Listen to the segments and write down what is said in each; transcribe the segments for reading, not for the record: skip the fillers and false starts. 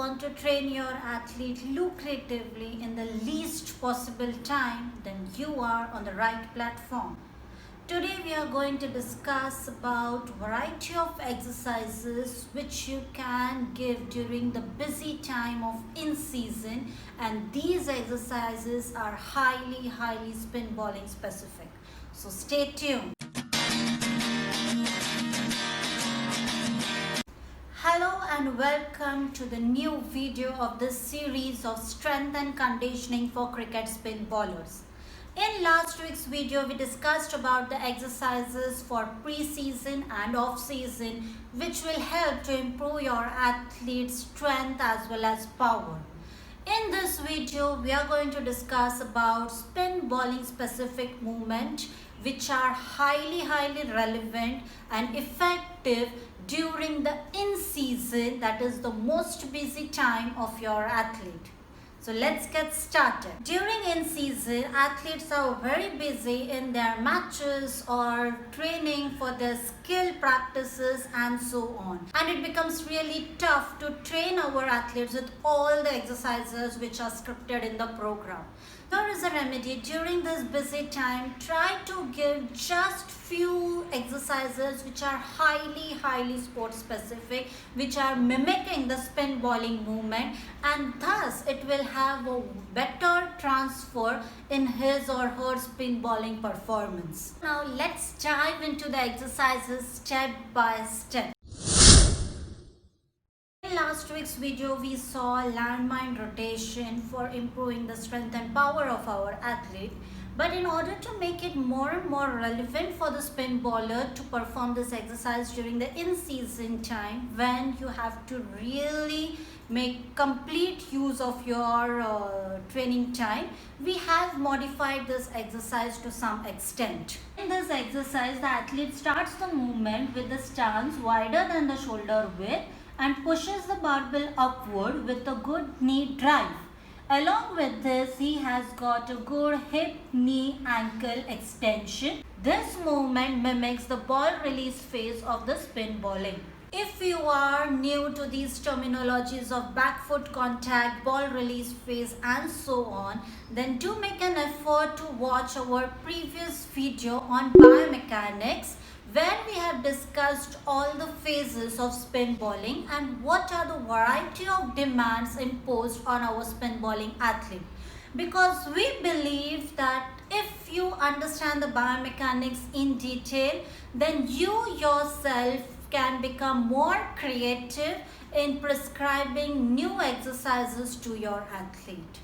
want to train your athlete lucratively in the least possible time, then you are on the right platform. Today we are going to discuss about variety of exercises which you can give during the busy time of in-season, and these exercises are highly spin bowling specific. So stay tuned. Hello and welcome to the new video of this series of strength and conditioning for cricket spin bowlers. In last week's video, we discussed about the exercises for pre-season and off-season which will help to improve your athlete's strength as well as power. In this video, we are going to discuss about spin bowling specific movement which are highly relevant and effective during the in-season, that is the most busy time of your athlete. So let's get started. During in-season, athletes are very busy in their matches or training for their skill practices and so on. And it becomes really tough to train our athletes with all the exercises which are scripted in the program. There is a remedy. During this busy time, try to give just few exercises which are highly sport specific, which are mimicking the spin bowling movement, and thus it will have a better transfer in his or her spin bowling performance. Now let's dive into the exercises step by step. In last week's video, we saw landmine rotation for improving the strength and power of our athlete. But in order to make it more and more relevant for the spin bowler to perform this exercise during the in-season time, when you have to really make complete use of your training time, we have modified this exercise to some extent. In this exercise, the athlete starts the movement with the stance wider than the shoulder width and pushes the barbell upward with a good knee drive. Along with this, he has got a good hip, knee, ankle extension. This movement mimics the ball release phase of the spin bowling. If you are new to these terminologies of back foot contact, ball release phase and so on, then do make an effort to watch our previous video on biomechanics, where we have discussed all the phases of spin bowling and what are the variety of demands imposed on our spin bowling athlete. Because we believe that if you understand the biomechanics in detail, then you yourself can become more creative in prescribing new exercises to your athlete.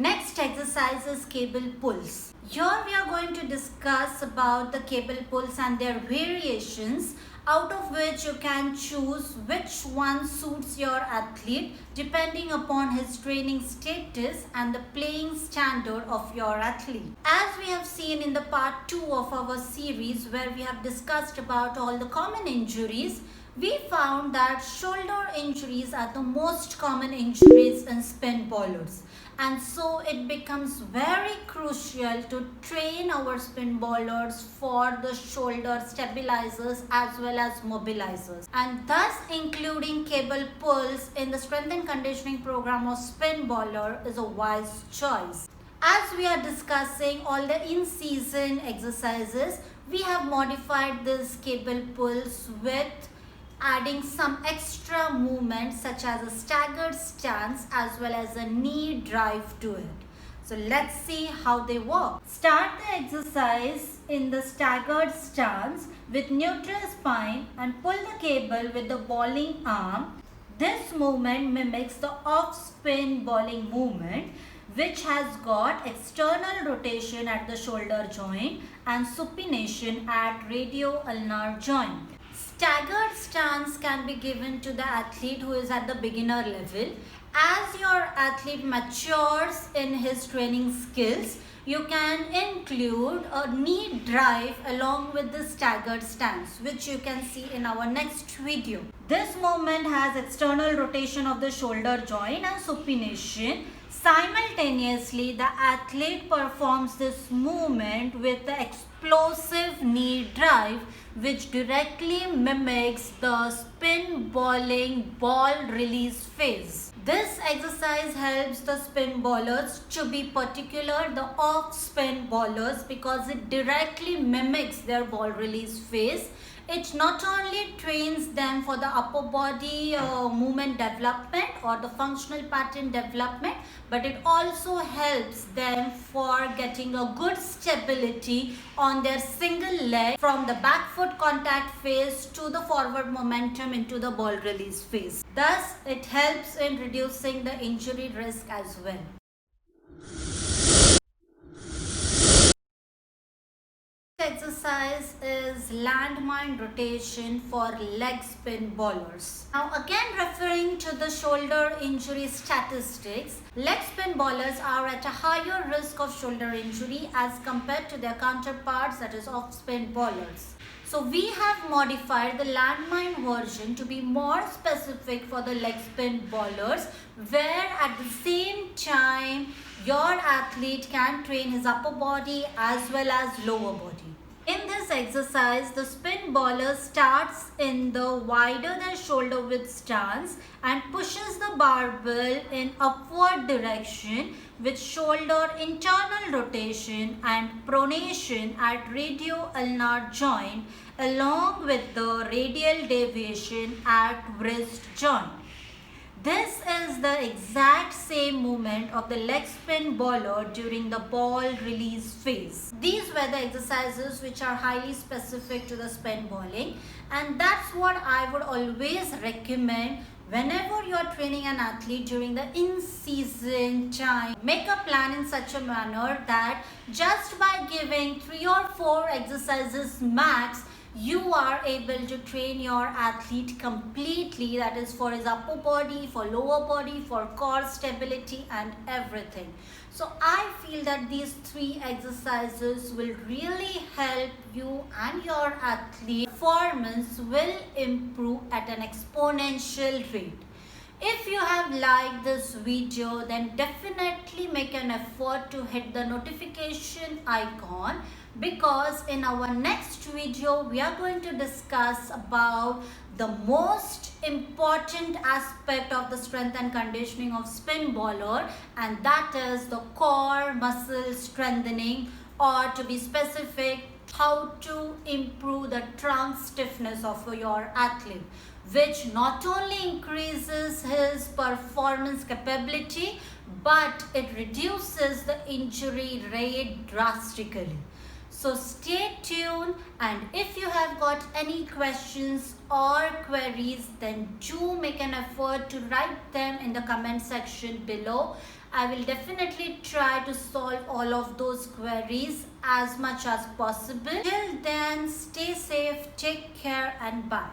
Next exercise is cable pulls. Here we are going to discuss about the cable pulls and their variations, out of which you can choose which one suits your athlete depending upon his training status and the playing standard of your athlete. As we have seen in the part 2 of our series, where we have discussed about all the common injuries, we found that shoulder injuries are the most common injuries in spin bowlers. And so it becomes very crucial to train our spin bowlers for the shoulder stabilizers as well as mobilizers. And thus including cable pulls in the strength and conditioning program of spin bowler is a wise choice. As we are discussing all the in-season exercises, we have modified these cable pulls with adding some extra movements such as a staggered stance as well as a knee drive to it. So let's see how they work. Start the exercise in the staggered stance with neutral spine and pull the cable with the bowling arm. This movement mimics the off-spin bowling movement, which has got external rotation at the shoulder joint and supination at radio-ulnar joint. Staggered stance can be given to the athlete who is at the beginner level. As your athlete matures in his training skills, you can include a knee drive along with the staggered stance, which you can see in our next video. This movement has external rotation of the shoulder joint and supination. Simultaneously, the athlete performs this movement with the explosive knee drive, which directly mimics the spin bowling ball release phase. This exercise helps the spin bowlers, to be particular the off spin bowlers, because it directly mimics their ball release phase. It not only trains them for the upper body movement development or the functional pattern development, but it also helps them for getting a good stability on their single leg from the back foot contact phase to the forward momentum into the ball release phase. Thus, it helps in reducing the injury risk as well. Exercise is landmine rotation for leg spin bowlers. Now again, referring to the shoulder injury statistics, leg spin bowlers are at a higher risk of shoulder injury as compared to their counterparts, that is off spin bowlers. So we have modified the landmine version to be more specific for the leg spin bowlers, where at the same time your athlete can train his upper body as well as lower body. In this exercise, the spin bowler starts in the wider than shoulder width stance and pushes the barbell in upward direction with shoulder internal rotation and pronation at radio-ulnar joint, along with the radial deviation at wrist joint. This is the exact same movement of the leg spin bowler during the ball release phase. These were the exercises which are highly specific to the spin bowling, and that's what I would always recommend whenever you are training an athlete during the in-season time. Make a plan in such a manner that just by giving 3 or 4 exercises max, you are able to train your athlete completely, that is for his upper body, for lower body, for core stability and everything. So I feel that these 3 exercises will really help you and your athlete. Performance will improve at an exponential rate. If you have liked this video, then definitely make an effort to hit the notification icon, because in our next video we are going to discuss about the most important aspect of the strength and conditioning of spin bowler, and that is the core muscle strengthening, or to be specific, how to improve the trunk stiffness of your athlete, which not only increases his performance capability, but it reduces the injury rate drastically. So stay tuned, and if you have got any questions or queries, then do make an effort to write them in the comment section below. I will definitely try to solve all of those queries as much as possible. Till then, stay safe, take care and bye.